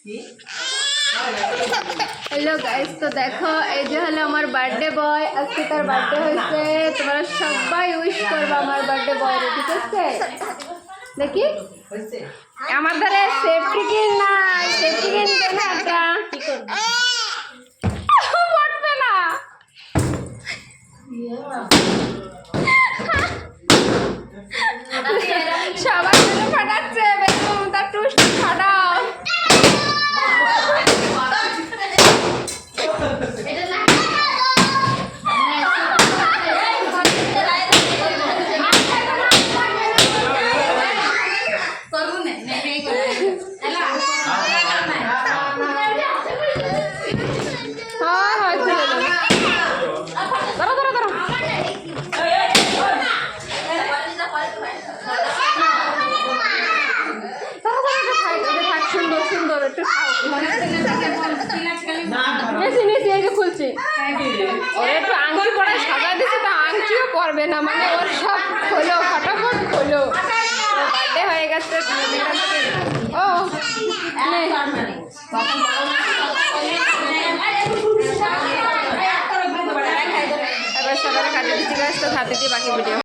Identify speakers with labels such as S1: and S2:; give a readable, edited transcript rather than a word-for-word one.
S1: Hello guys, तो देखो এই যে হলো আমার বার্থডে বয়। আজকে তার বার্থডে হয়েছে। তোমরা সবাই উইশ করবে আমার বার্থডে বয়, ঠিক আছে? দেখি আমাদের সেফটি কিন না, সেফটি কিন দেন না, এটা কি করব? পড়বে না। সবাই মিলে ফাটাচ্ছে, বেগম তার টুস্ট ফাটাও। খুলছি ওর একটু আংটি পরে সাজা দিচ্ছে, তো আংটিও পরবে না, মানে ওর সব খোলো, ফটাফট খোলো। বার্থডে হয়ে গেছে। ও এবার সকালে খাতে দিচ্ছি, তো খাতে দিয়ে বাকি ভিডিও।